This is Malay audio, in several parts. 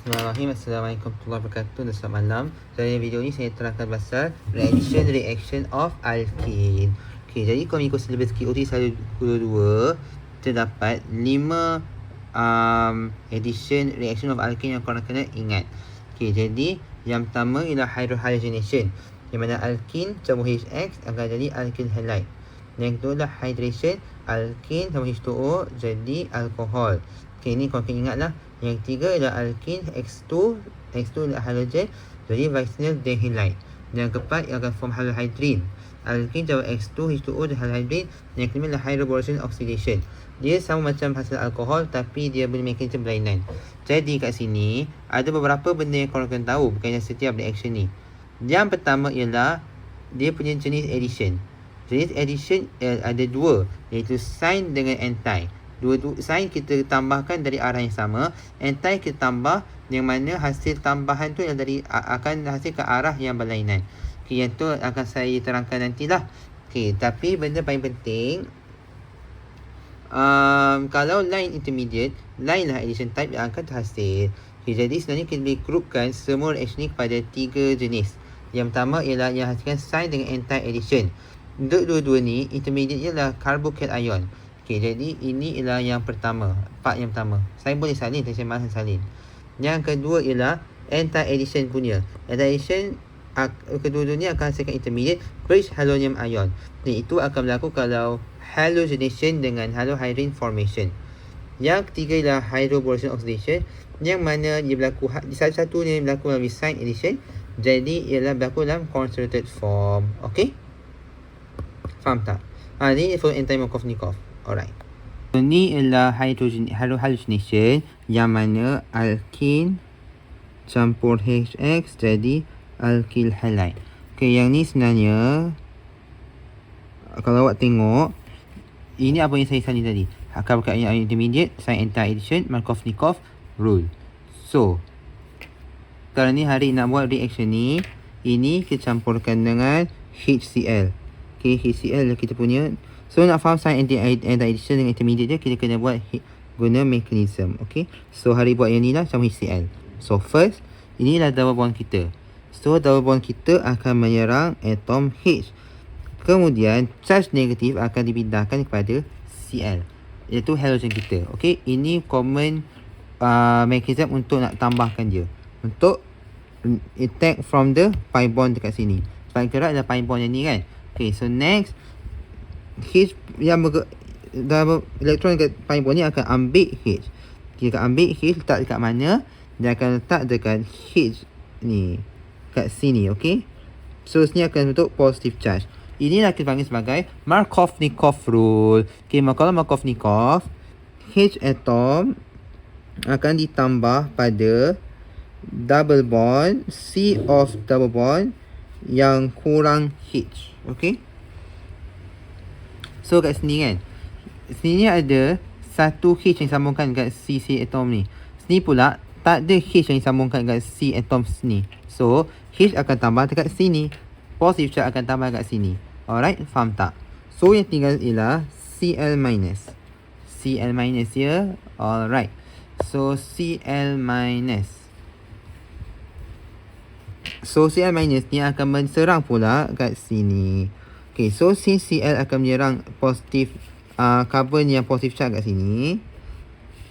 Bismillahirrahmanirrahim. Assalamualaikum warahmatullahi wabarakatuh. Selamat malam. Dalam video ni saya terangkan pasal reaction of alkene. Okey, jadi kalau ikut silibus KOT 122 terdapat 5 addition reaction of alkene yang korang kena ingat. Okey, jadi yang pertama ialah hydrohalogenation, yang mana alkene campur HX akan jadi alkyl halide. Yang kedua adalah hydration, alkene campur H2O jadi alkohol. Okey, ni korang kena ingatlah. Yang ketiga adalah alkene X2 adalah halogen jadi vinyl dihydride. Yang keempat ia akan form halohydrin. Alkene campur X2 H2O dan halohydrin. Yang kelima adalah hydroboration oxidation. Dia sama macam hasil alkohol tapi dia punya mekanisme berlainan. Jadi kat sini ada beberapa benda yang korang kena tahu bukannya setiap reaction ni. Yang pertama ialah dia punya jenis addition. Jenis addition ada dua, iaitu sign dengan anti. Dua sign kita tambahkan dari arah yang sama, anti kita tambah yang mana hasil tambahan tu yang dari akan hasil ke arah yang berlainan. Okay, yang tu akan saya terangkan nantilah. Okay, tapi benda paling penting, kalau line intermediate, line lah addition type yang akan terhasil. Okay, jadi sebenarnya kita boleh grupkan semua reaction ni kepada 3 jenis. Yang pertama ialah yang hasilkan sign dengan anti addition. Untuk dua-dua ni intermediate ialah carbocation. Okey, jadi ini ialah yang pertama, part yang pertama. Saya boleh salin, saya malas salin. Yang kedua ialah anti-addition punya. Anti-addition kedua-duanya akan hasilkan intermediate bridge halogen ion. Dan itu akan berlaku kalau halogenation dengan halohydrin formation. Yang ketiga ialah hydroboration oxidation, yang mana dia berlaku satu-satu ni berlaku melalui sign addition. Jadi ialah berlaku dalam concentrated form. Okey? Faham tak? Ni for anti-Markovnikov. Alright. So, ni ialah halogenation yang mana alkene campur HX jadi alkyl halide. Okay, yang ni sebenarnya kalau awak tengok, ini apa yang saya salin tadi. Carbocation intermediate, sign anti-addition, Markovnikov rule. So, kalau ni hari nak buat reaction ni, ini kita campurkan dengan HCl. Okay, HCl kita punya. So nak faham sign anti-addition dengan intermediate dia, kita kena buat guna mekanisme. Okay, so hari buat yang ni lah campur HCl. So first, inilah double bond kita. So double bond kita akan menyerang atom H. Kemudian charge negatif akan dipindahkan kepada Cl, iaitu halogen kita. Okay, ini common mechanism untuk nak tambahkan dia, untuk attack from the pi bond dekat sini. Sebab gerak adalah pi bond yang ni kan. Okay, so next, H yang dalam elektron dekat pi bond ni akan ambil H. Kita akan ambil H, letak dekat mana? Dia akan letak dekat H ni, kat sini. Okay, so sini akan bentuk positive charge. Inilah kita panggil sebagai Markovnikov rule. Okay, kalau Markovnikov, H atom akan ditambah pada double bond C of double bond yang kurang H. Okay, so kat sini kan, sini ada satu H yang sambungkan dekat C atom ni. Sini pula tak ada H yang sambungkan dekat C atom sini. So H akan tambah dekat sini, positive charge akan tambah dekat sini. Alright, faham tak? So yang tinggal ialah Cl minus. Cl minus ya. Alright, so Cl minus. So Cl minus ni akan menserang pula kat sini. Okay, so since Cl akan menyerang positif carbon yang positif charge kat sini,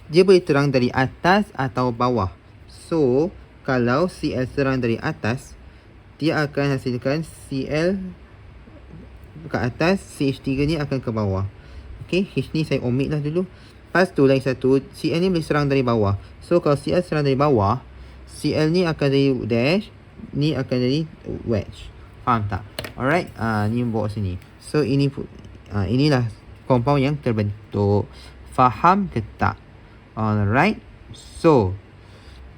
dia boleh terang dari atas atau bawah. So kalau Cl serang dari atas, dia akan hasilkan Cl ke atas, CH3 ni akan ke bawah. Okay, H ni saya omit lah dulu. Lepas tu lagi satu, Cl ni boleh serang dari bawah. So kalau Cl serang dari bawah, Cl ni akan jadi dash, ni akan jadi wedge. Faham tak? Alright, ni bawa sini. So ini inilah compound yang terbentuk. Faham ke tak? Alright. So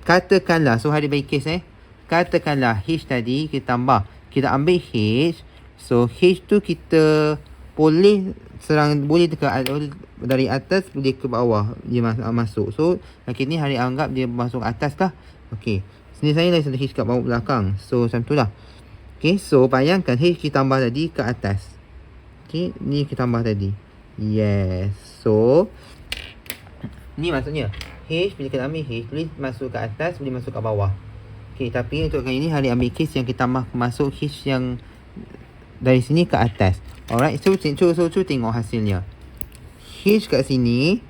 katakanlah, so hari bagi case katakanlah H tadi kita tambah, kita ambil H. So H tu kita boleh serang, boleh dari atas boleh ke bawah dia masuk. So ni hari anggap dia masuk atas lah. Okay, sini saya lagi satu H kat bawah belakang. So macam tu lah. Okay, so bayangkan H kita tambah tadi ke atas. Okay, ni kita tambah tadi. Yes. So ni maksudnya H, bila kita ambil H, boleh masuk ke atas, boleh masuk ke bawah. Okey, tapi untuk kali ini Hari ambil case yang kita masuk H yang dari sini ke atas. Alright, so tengok hasilnya. H kat sini,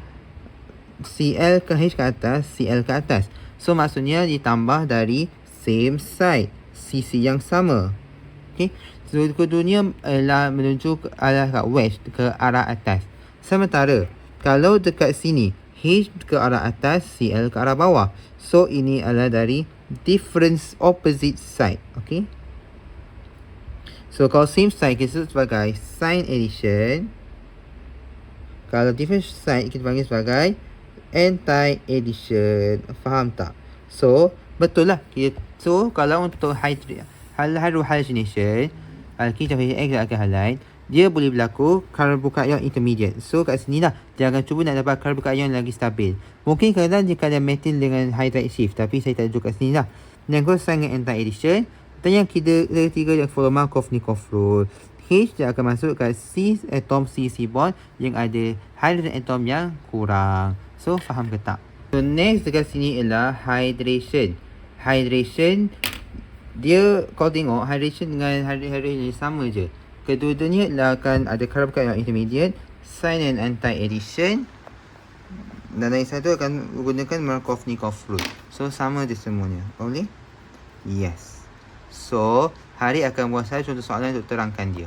CL ke H ke atas, CL ke atas. So maksudnya ditambah dari same side, sisi yang sama. Okay, so keduanya ialah menuju ke arah wedge, ke arah atas. Sementara kalau dekat sini H ke arah atas, CL ke arah bawah. So ini adalah dari different opposite side. Okay, so kalau same side kita sebut sebagai sign addition. Kalau different side kita panggil sebagai anti-addition. Faham tak? So betul lah. So kalau untuk hydrogenation, alkil campur X akan halide, dia boleh berlaku karbokation intermediate. So kat sini lah dia akan cuba nak dapat karbokation lagi stabil. Mungkin kadang-kadang dia ada metil dengan hydride shift, tapi saya tak tunjuk kat sini lah. Yang kedua sangat anti-addition. Dan yang ketiga yang follow Markov-Nikov rule. H dia akan masuk kat C atom C bond yang ada hydrogen atom yang kurang. So faham ke tak? So next dekat sini ialah hydration. Hydration dia, kalau tengok hydration dengan hydration sama je. Kedua-duanya akan ada karbokation intermediate, sign and anti-addition. Dan lagi satu akan menggunakan Markov-Nikov rule. So sama je semuanya. Boleh? Yes. So Hari akan buat saya contoh soalan untuk terangkan dia.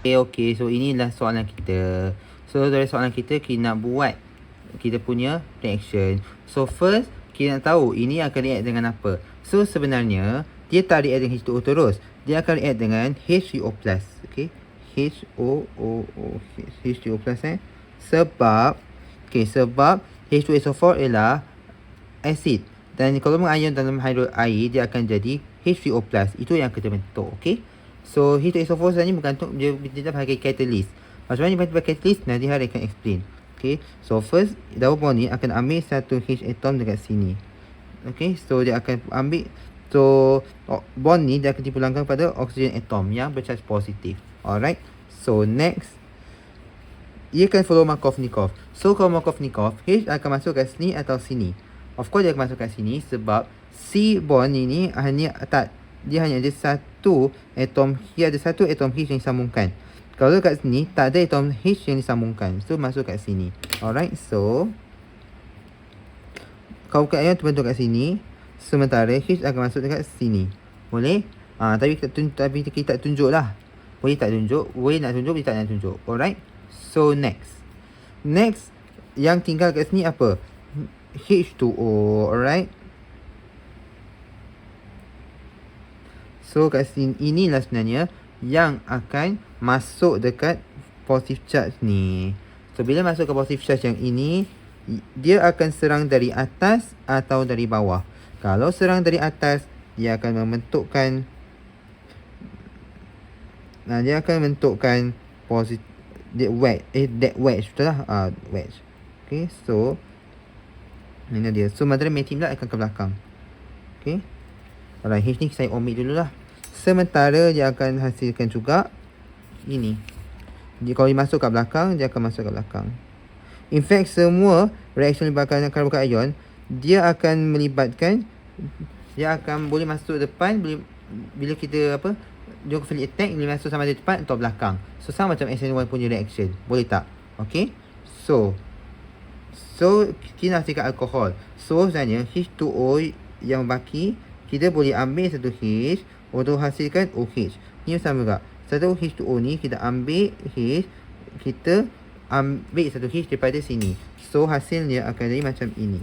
Okay, so inilah soalan kita. So dari soalan kita nak buat kita punya reaction. So first kita nak tahu ini akan react dengan apa. So sebenarnya dia tak react dengan H2O terus. Dia akan react dengan H3O+. Okay, H2O Sebab H2SO4 ialah acid. Dan kalau mengion dalam air, dia akan jadi H3O+. Itu yang kita bentuk. Okay, so H2SO4 sebenarnya bergantung, dia pakai catalyst. Macam mana dia pakai catalyst, nanti Hari akan explain. Okay, so first double bond ni akan ambil satu H atom dekat sini. Okay, so dia akan ambil, so bond ni dia akan dipulangkan pada oxygen atom yang bercharge positif. Alright, so next ia akan follow Markov-Nikov. So kalau Markov-Nikov, H akan masuk kat sini atau sini. Of course dia akan masuk kat sini sebab C bond ini dia hanya ada satu atom, dia ada satu atom H yang disambungkan. Kalau kat sini tak ada atom H yang disambungkan, so masuk kat sini. Alright, so karbokation terbentuk kat sini, sementara H akan masuk dekat sini. Boleh? Tapi kita tak tunjuk lah. Boleh tak tunjuk? Boleh nak tunjuk, boleh tak nak tunjuk. Alright, so next yang tinggal kat sini apa? H2O. Alright, so kat sini inilah sebenarnya yang akan masuk dekat positive charge ni. So bila masuk ke positive charge yang ini, dia akan serang dari atas atau dari bawah. Kalau serang dari atas, dia akan membentukkan that wedge, betul lah? Wedge. Okay, so ini dia. So materi metin pula akan ke belakang. Okay, alright, H ni saya omit dulu lah. Sementara dia akan hasilkan juga ini. Kalau dia masuk kat belakang, dia akan masuk kat belakang. In fact, semua reaction melibatkan karbokation, dia akan boleh masuk depan, bila kita nucleophilic attack, boleh masuk sama di depan atau belakang. So sama macam SN1 punya reaction. Boleh tak? Okay, so kita hasilkan alkohol. So sebenarnya H2O yang baki, kita boleh ambil satu H untuk hasilkan OH. Ni sama tak? Satu H2O ni kita ambil H, kita ambil satu H daripada sini. So hasilnya akan jadi macam ini.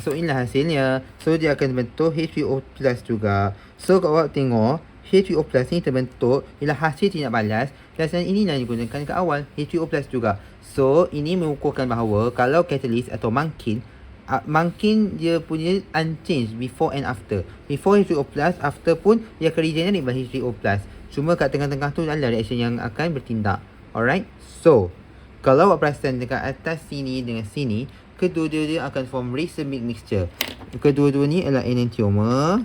So inilah hasilnya. So dia akan bentuk H3O+ juga. So kalau awak tengok H3O+ ni terbentuk ialah hasil tindak balas, dan inilah yang digunakan ke awal, H3O+ juga. So ini mengukurkan bahawa kalau catalyst atau mungkin dia punya unchanged before and after. Before H3O+, after pun dia akan regenerate by H3O+. Cuma kat tengah-tengah tu adalah reaction yang akan bertindak. Alright, so kalau awak perasan dekat atas sini dengan sini, kedua-dua akan form racemic mixture. Kedua-dua ni adalah enantiomer,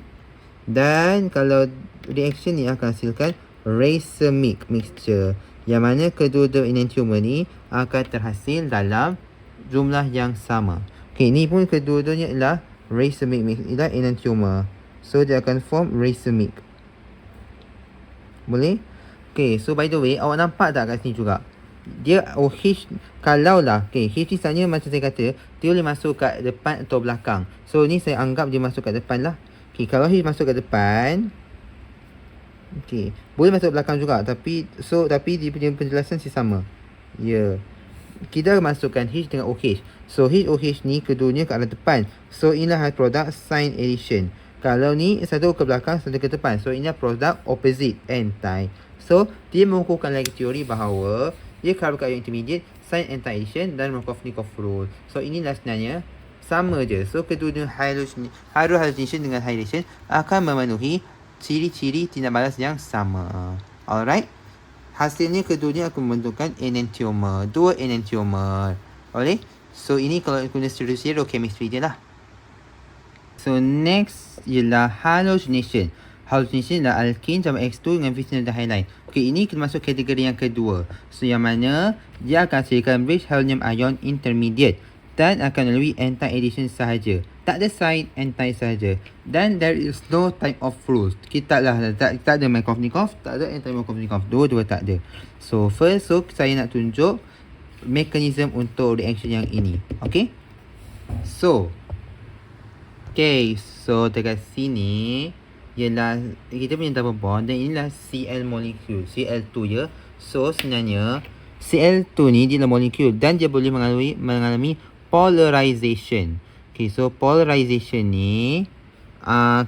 dan kalau reaction ni akan hasilkan racemic mixture, yang mana kedua-dua enantiomer ni akan terhasil dalam jumlah yang sama. Okay, ni pun kedua-duanya ialah racemic mix, ialah enantiomer. So dia akan form racemic. Boleh? Okay, so by the way, awak nampak tak kat sini juga? Dia OH, kalau lah, okay, H ni sebenarnya macam saya kata, dia boleh masuk kat depan atau belakang. So ni saya anggap dia masuk kat depan lah. Okay, kalau H masuk kat depan, okay, boleh masuk belakang juga, tapi dia punya penjelasan si sama. Ya. Kita masukkan H dengan OH. So HOH ni keduanya ke arah depan. So inilah produk sign addition. Kalau ni satu ke belakang, satu ke depan. So inilah produk opposite, anti. So dia mengukuhkan lagi teori bahawa dia karbon intermediate, sign anti-addition dan Markov-Nikov rule. So inilah sebenarnya sama je. So kedua-dua hydrogenation dengan hydration akan memenuhi ciri-ciri tindak balas yang sama. Alright. Hasilnya keduanya akan membentukkan enantiomer. Dua enantiomer. Boleh? So ini kalau guna zero chemistry je lah. So next ialah halogenation. Halogenation ialah alkane campur X2 dengan vinyl-halide. Okay, ini kita masuk kategori yang kedua. So yang mana dia akan hasilkan bridge halogen ion intermediate dan akan melalui anti-addition sahaja. Tak ada side, anti sahaja. Dan there is no type of rules. Kita tak ada Markov-Nikov, tak ada anti-Markov-Nikov. Dua-dua tak ada. So first, saya nak tunjuk mekanisme untuk reaction yang ini. Okay. So dekat sini ialah kita punya double bond dan inilah Cl molecule, Cl2 ya. So sebenarnya Cl2 ni dia molekul dan dia boleh mengalami polarization. Okay, so polarization ni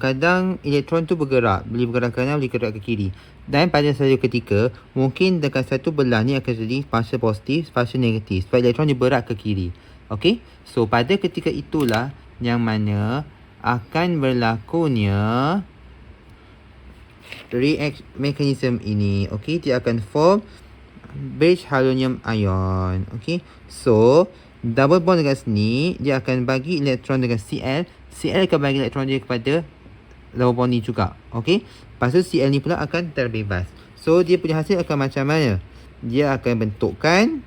kadang elektron tu bergerak, boleh bergerak ke kanan, boleh bergerak ke kiri. Dan pada satu ketika mungkin dekat satu belah ni akan jadi partial positif, partial negatif sebab elektron dia berat ke kiri. Okay, so pada ketika itulah yang mana akan berlakunya mechanism ini. Okay, dia akan form bridge halogen ion. Okay, so double bond dekat sini dia akan bagi elektron dengan Cl. Cl akan bagi elektron dia kepada double bond ni juga. Okay, lepas tu Cl ni pula akan terbebas. So dia punya hasil akan macam mana? Dia akan bentukkan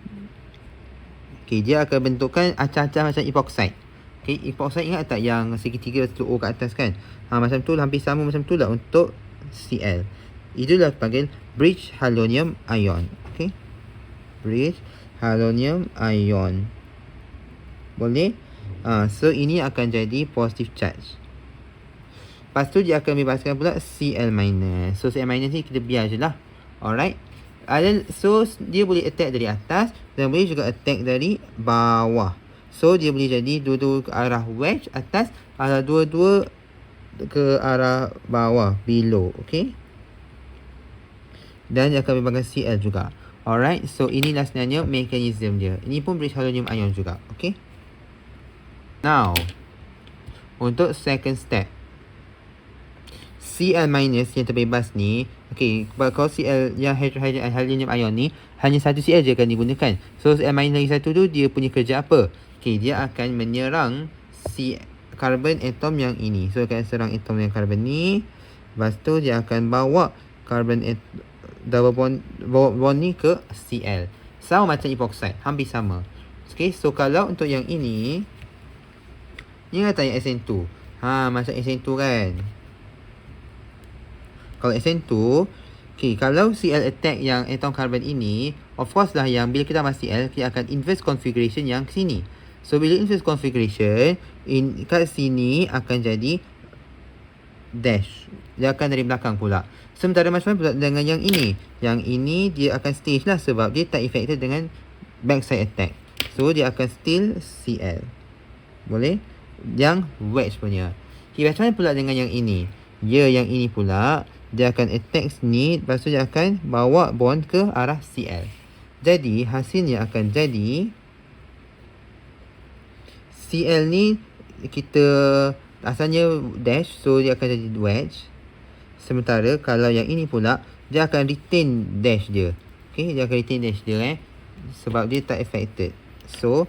acah-acah macam epoxide. Okay, epoxide ingat tak yang segitiga O kat atas kan? Macam tu lah, hampir sama macam tu lah untuk Cl. Itulah panggil bridge halogen ion. Okay, bridge halogen ion. Boleh? So ini akan jadi positive charge. Lepas tu dia akan bebaskan pula Cl minus. So Cl minus ni kita biar je lah. Alright. So dia boleh attack dari atas dan boleh juga attack dari bawah. So dia boleh jadi dua-dua ke arah wedge atas, dua-dua ke arah bawah, below. Okay. Dan dia akan bebaskan Cl juga. Alright. So inilah sebenarnya mekanisme dia. Ini pun bridge halogen ion juga. Okay. Now, untuk second step, Cl minus yang terbebas ni, okay, kalau Cl yang halogen ion ni hanya satu Cl je akan digunakan. So Cl minus lagi satu tu dia punya kerja apa? Okay, dia akan menyerang karbon atom yang ini. So akan serang atom yang karbon ni. Lepas tu dia akan bawa karbon double bond ni ke Cl. Sama macam epoxide, hampir sama. Okay, so kalau untuk yang ini, ni kata yang SN2. Macam SN2 kan. Kalau SN2, okay, kalau Cl attack yang atom karbon ini, of course lah yang bila kita tambah Cl, kita akan inverse configuration yang sini. So bila inverse configuration, kat sini akan jadi dash. Dia akan dari belakang pula. Sementara macam mana pula dengan yang ini? Yang ini dia akan stage lah sebab dia tak affected dengan backside attack. So dia akan still Cl. Boleh? Yang wedge punya. Okay, macam mana pula dengan yang ini? Yang ini pula dia akan attack sini, lepas tu dia akan bawa bond ke arah Cl. Jadi hasilnya akan jadi Cl ni kita asalnya dash, so dia akan jadi wedge. Sementara kalau yang ini pula dia akan retain dash dia. Okay, dia akan retain dash dia sebab dia tak affected. So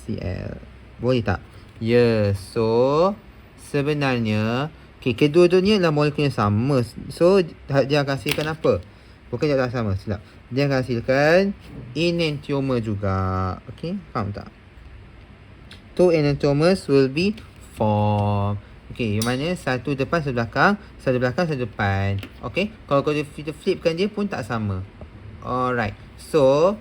Cl. Boleh tak? Ya, so sebenarnya kedua-duanya adalah molekul yang sama. So dia akan hasilkan apa? Bukan dia tak sama, silap. Dia akan hasilkan enantiomer juga. Okay, faham tak? two enantiomers will be formed. Okay, yang mana satu depan, satu belakang, satu belakang, satu depan. Okay, kalau kita flipkan dia pun tak sama. Alright, so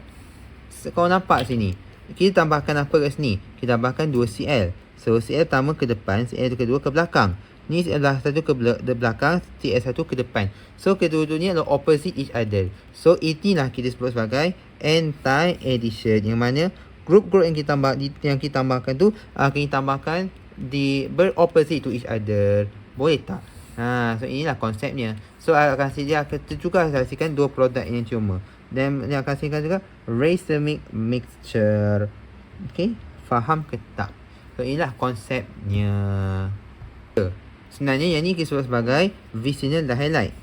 kau nampak sini, kita tambahkan apa kat sini? Kita tambahkan 2Cl. So Cl pertama ke depan, Cl kedua ke belakang. Ni Cl satu ke belakang, Cl satu ke depan. So kedua-duanya adalah opposite each other. So inilah kita sebut sebagai anti-addition, yang mana grup-grup yang kita tambahkan tu akan ditambahkan beropposite to each other. Boleh tak? So inilah konsepnya. So dia akan juga hasilkan dua produk enantiomer. Dan dia akan hasilkan juga racemic mixture. Okay, faham ke tak? So inilah konsepnya. Sebenarnya yang ni kita sebut sebagai vicinal dihalight.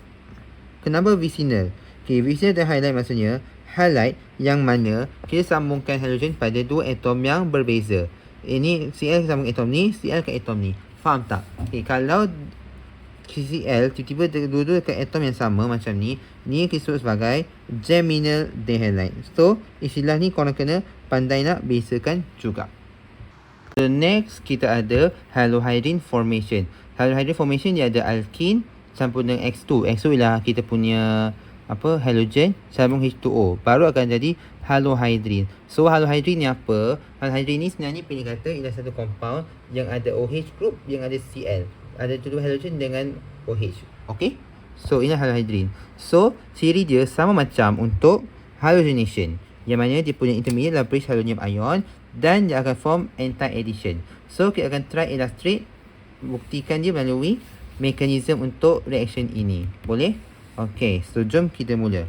Kenapa vicinal? Okay, vicinal dihalight maksudnya highlight yang mana kita sambungkan halogen pada dua atom yang berbeza. Ini Cl sambung atom ni, Cl ke atom ni. Faham tak? Okay, kalau Cl tiba-tiba dua-dua dekat atom yang sama macam ni, ni kita sebut sebagai geminal dihalight. So istilah ni korang kena pandai nak bezakan juga. The next kita ada halohydrin formation. Halohydrin formation dia ada alkene campur dengan X2. X2 ialah kita punya halogen sambung H2O, baru akan jadi halohydrin. So halohydrin ni apa? Halohydrin ni sebenarnya pilih kata ialah satu compound yang ada OH group, yang ada Cl. Ada dua halogen dengan OH. Okay, so inilah halohydrin. So ciri dia sama macam untuk halogenation, yang mana dia punya intermediate adalah bridge halogen ion dan dia akan form anti-addition. So kita akan try illustrate, buktikan dia melalui mekanisme untuk reaction ini. Boleh? Okay, so jom kita mula.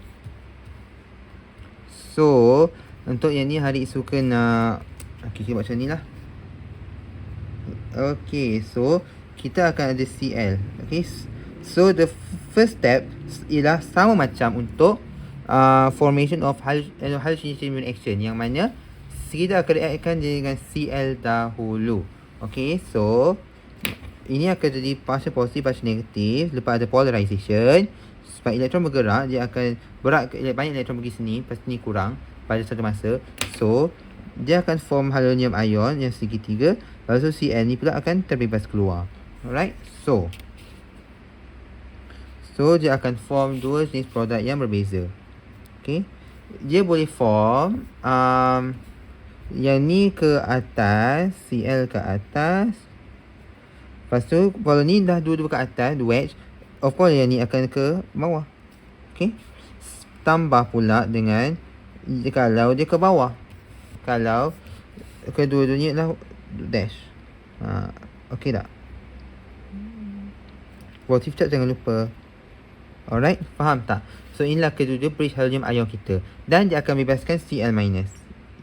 So untuk yang ni Harik suka nak kita buat macam ni lah. Okay, so kita akan ada Cl. Okay, so the first step ialah sama macam untuk formation of halogenation reaction, yang mana kita akan reaction dengan Cl dahulu. Okay, so ini akan jadi partial positif, partial negatif. Lepas ada polarization, sebab elektron bergerak, dia akan banyak elektron pergi sini, lepas ni kurang pada satu masa. So dia akan form halogen ion yang segitiga, lepas tu Cl ni pula akan terbebas keluar. Alright, so dia akan form dua jenis produk yang berbeza. Okay, dia boleh form yang ni ke atas, Cl ke atas. Lepas tu kalau ni dah dua-dua ke atas, wedge, of course yang ni akan ke bawah. Okay, tambah pula dengan kalau dia ke bawah, kalau kedua-duanya dah dash. Okay tak? Positive charge jangan lupa. Alright, faham tak? So inilah kedua-dua bridge halogen ion kita, dan dia akan bebaskan Cl-.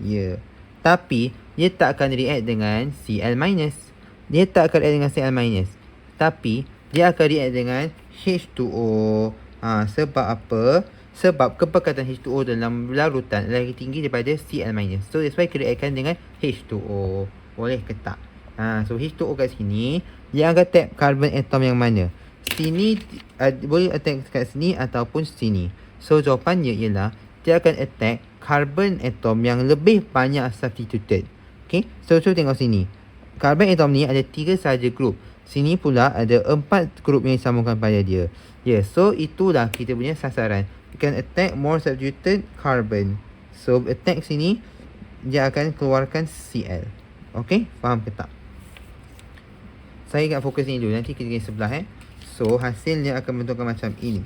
Ya, tapi dia tak akan react dengan Cl-. Dia tak akan react dengan Cl-, tapi dia akan react dengan H2O. Sebab apa? Sebab kepekatan H2O dalam larutan lagi tinggi daripada Cl-. So that's why kita reactkan dengan H2O. Boleh ke tak? So H2O kat sini, dia akan tap carbon atom yang mana? Sini boleh attack kat sini ataupun sini. So jawapannya ialah dia akan attack carbon atom yang lebih banyak substituted. Okay, so tengok sini. Carbon atom ni ada 3 sahaja group. Sini pula ada 4 group yang disambungkan pada dia. So itulah kita punya sasaran. We can attack more substituted carbon. So attack sini, dia akan keluarkan Cl. Okay, faham ke tak? Saya akan fokus ni dulu, nanti kita pergi sebelah. So hasilnya akan bentukkan macam ini.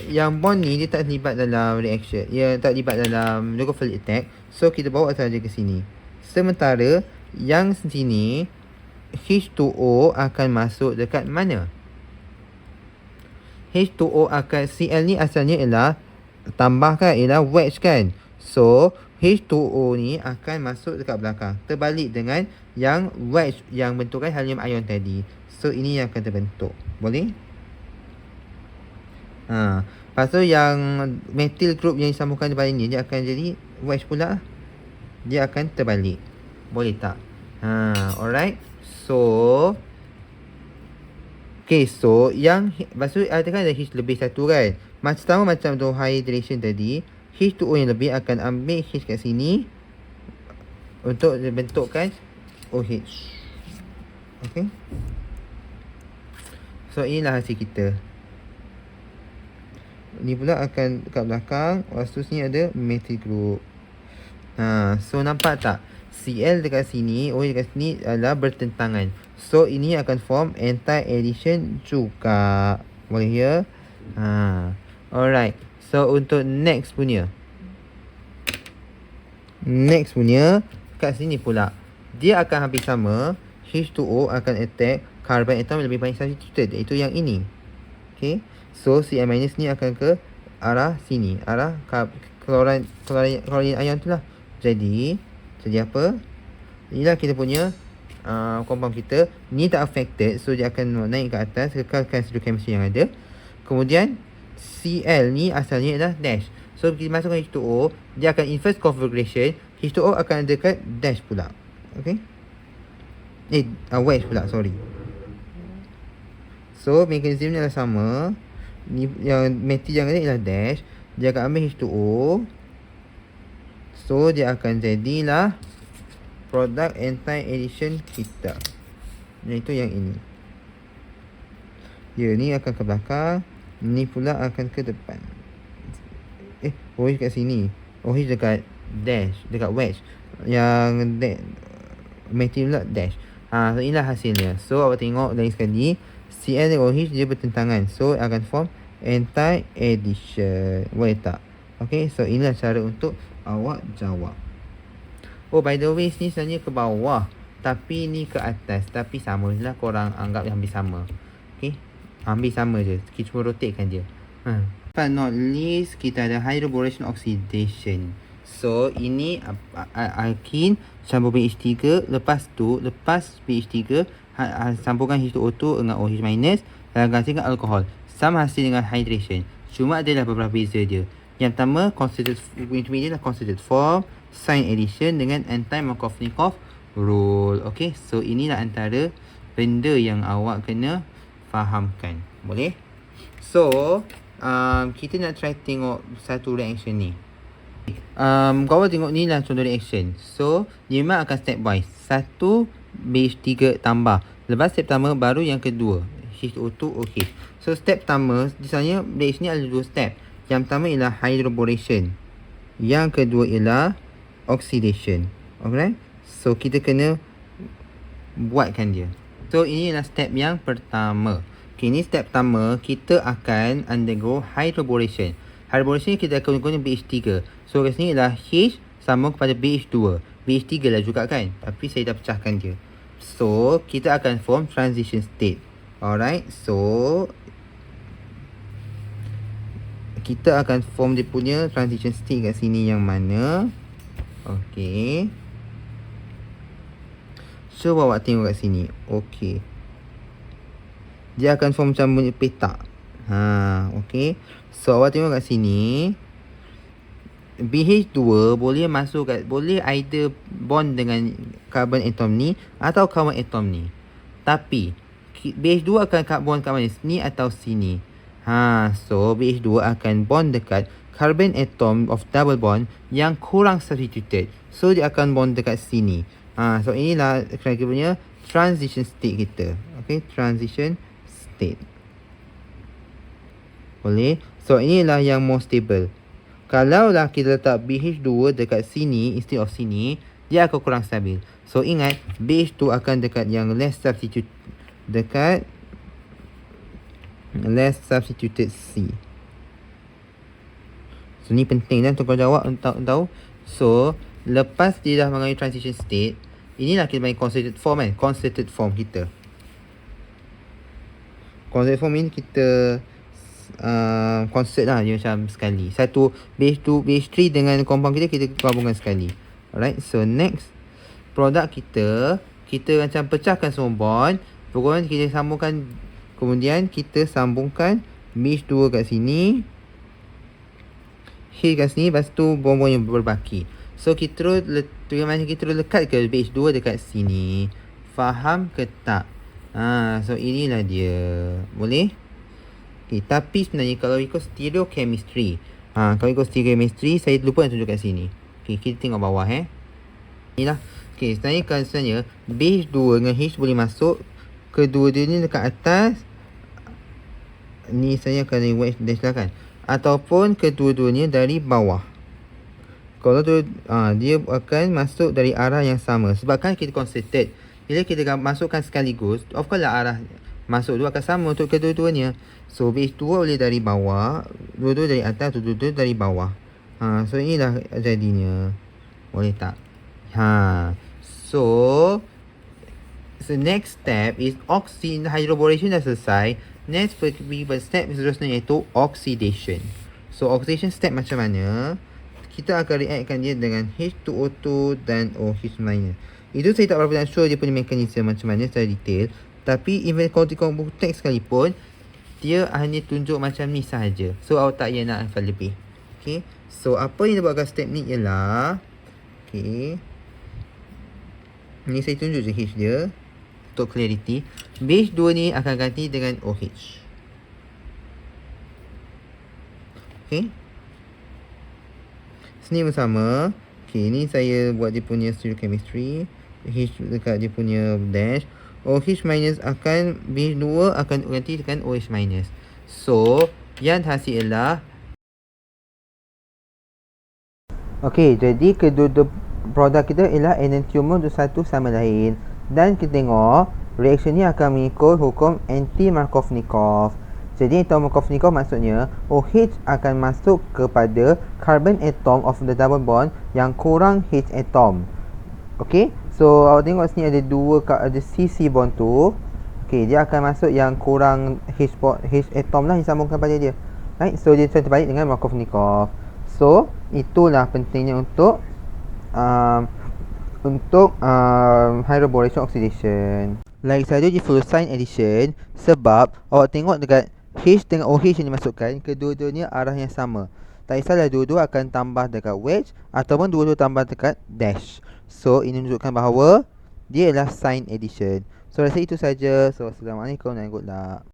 Yang bond ni dia tak terlibat dalam reaction, dia tak terlibat dalam nucleophilic attack. So kita bawa saja ke sini. Sementara yang sini H2O akan masuk dekat mana? H2O akan, Cl ni asalnya ialah tambahkan, ialah wedge kan. So H2O ni akan masuk dekat belakang, terbalik dengan yang wedge yang bentukkan halogen ion tadi. So ini yang akan terbentuk. Boleh? Lepas tu yang methyl group yang disambungkan depan ini, dia akan jadi wedge pula. Dia akan terbalik. Boleh tak? Alright. So okay, so yang lepas tu ada kan ada H lebih satu kan. Sama macam tu hydration tadi, H2O yang lebih akan ambil H kat sini. untuk bentukkan OH. Okay. So inilah hasil kita. Ni pula akan dekat belakang. Lepas tu sini ada methyl group. So nampak tak? Cl dekat sini, OH dekat sini adalah bertentangan. So ini akan form anti-addition juga. Boleh ya? Alright. So untuk next punya. Kat sini pula. Dia akan hampir sama. H2O akan attack carbon atom lebih banyak substituted, iaitu yang ini. Okay. So Cl- ni akan ke arah sini, arah klorin ion tu lah. Jadi apa? Inilah kita punya compound kita. Ni tak affected, so dia akan naik ke atas, kekalkan stereochemistry yang ada. Kemudian Cl ni asalnya adalah dash. So kita masukkan H2O, dia akan inverse configuration. H2O akan dekat dash pula. Okay. Wedge pula, sorry. So mekanisme ni adalah sama. Ni yang metil yang ni ialah dash. Dia akan ambil H2O. So dia akan jadilah produk anti-addition kita, iaitu yang ini. Ya, ni akan ke belakang. Ni pula akan ke depan. OH kat sini. OH dekat dash, dekat wedge. Yang metil pula dash. So inilah hasilnya. So awak tengok lagi sekali, Cl dan OH dia bertentangan. So akan form anti-addition. Boleh tak? Okay, so inilah cara untuk awak jawab. Oh, by the way, ni sebenarnya ke bawah, tapi ni ke atas. Tapi sama je lah, korang anggap yang hampir sama. Okay, hampir sama je. Kita cuma rotatekan je. But not least, kita ada hydroboration oxidation. So ini alkin campur pH 3. Lepas pH 3 sambungkan H2O2 dengan OH minus dan gantikan alkohol. Sama hasil dengan hydration. Cuma adalah beberapa beza dia. Yang pertama, considered intermediate lah, considered form, sign addition dengan anti-Markovnikov rule. Okay, so inilah antara benda yang awak kena fahamkan. Boleh? So kita nak try tengok satu reaction ni. Kau tengok ni lah contoh reaction. So dia memang akan step by. Satu BH3 tambah. Lepas step pertama baru yang kedua, H2O2 OH. So step pertama, misalnya BH ni ada dua step. Yang pertama ialah hydroboration. Yang kedua ialah oxidation. Alright. So kita kena buatkan dia. So ini ialah step yang pertama. Okay, ni step pertama, kita akan undergo hydroboration. Hydroboration kita akan guna BH3. So kat sini ialah H sambung kepada BH2. BH3 lah juga kan, tapi saya dah pecahkan dia. So kita akan form transition state. Alright. So kita akan form dia punya transition state kat sini yang mana. Okay. So awak tengok kat sini. Okay. Dia akan form macam bunyi petak. Okay. So awak tengok kat sini. BH2 boleh masuk kat, boleh either bond dengan carbon atom ni atau carbon atom ni. Tapi BH2 akan bond kat mana? Sini atau sini. So BH2 akan bond dekat carbon atom of double bond yang kurang substituted. So dia akan bond dekat sini. So inilah kira-kira punya transition state kita. Okay, transition state. Boleh. So inilah yang more stable. Kalau lah kita letak BH2 dekat sini instead of sini, dia akan kurang stabil. So ingat, BH2 akan dekat yang less substituted, dekat less substituted C. So ni penting dan untuk kau jawab untuk tahu. So lepas dia dah mengalami transition state, inilah kita panggil concentrated form kan. Concentrated form kita. Concentrated form ini kita concert lah dia macam sekali. Satu BH2, BH3 dengan compound kita gabungkan sekali. Alright. So next produk kita macam pecahkan semua bond. Kemudian kita sambungkan. Kemudian kita sambungkan BH2 kat sini, H kat sini, lepas tu bond yang berbaki. So kita terus lekat ke BH2 dekat sini. Faham ke tak? So inilah dia. Boleh? Okay, tapi sebenarnya kalau ikut stereochemistry, kalau ikut stereochemistry, saya lupa nak tunjuk kat sini. Okay, kita tengok bawah Inilah. Okey, sebenarnya base 2 dengan H boleh masuk. Kedua-dua ni dekat atas. Ni saya akan wedge dash lah kan. Ataupun kedua-duanya dari bawah. Kalau tu dia akan masuk dari arah yang sama. Sebab kan kita concerted. Bila kita masukkan sekaligus, of course lah arah masuk tu akan sama untuk kedua-duanya. So base 2 boleh dari bawah, dua-dua dari atas, dua-dua dari bawah. So inilah jadinya. Boleh tak? So next step is hydroboration dah selesai. Next step seterusnya iaitu oxidation. So oxidation step macam mana? Kita akan reactkan dia dengan H2O2 dan OH-. Itu saya tak berapa nak show dia punya mekanisme macam mana secara detail. Tapi even kalau tengok buku teks sekalipun, dia hanya tunjuk macam ni sahaja. So awak tak payah nak hafal lebih. Okay. So apa yang dia buat kat step ni ialah, okay, ni saya tunjuk je H dia untuk clarity. Base 2 ni akan ganti dengan OH. Okay. Sini bersama. Okay, ni saya buat dia punya stereochemistry. H dekat dia punya dash. OH minus akan, base 2 akan ganti dengan OH minus. So, yang hasil ialah, okay, jadi kedua-dua produk kita ialah enantiomer untuk satu sama lain. Dan kita tengok, reaction ni akan mengikut hukum anti-Markovnikov. Jadi anti-Markovnikov maksudnya, OH akan masuk kepada carbon atom of the double bond yang kurang H atom. Okay, so awak tengok sini ada CC bond tu. Okay, dia akan masuk yang kurang H atom lah yang sambungkan pada dia. Right, so dia terbalik dengan Markovnikov. So, itulah pentingnya untuk hydroboration oxidation. Lagi saja di fluorescein addition, sebab awak tengok dekat H dengan OH yang dimasukkan, kedua-duanya arah yang sama. Tak kisahlah dua-dua akan tambah dekat wedge ataupun dua-dua tambah dekat dash. So, ini menunjukkan bahawa dia adalah sign addition. So, rasa itu saja. So, Assalamualaikum dan good luck.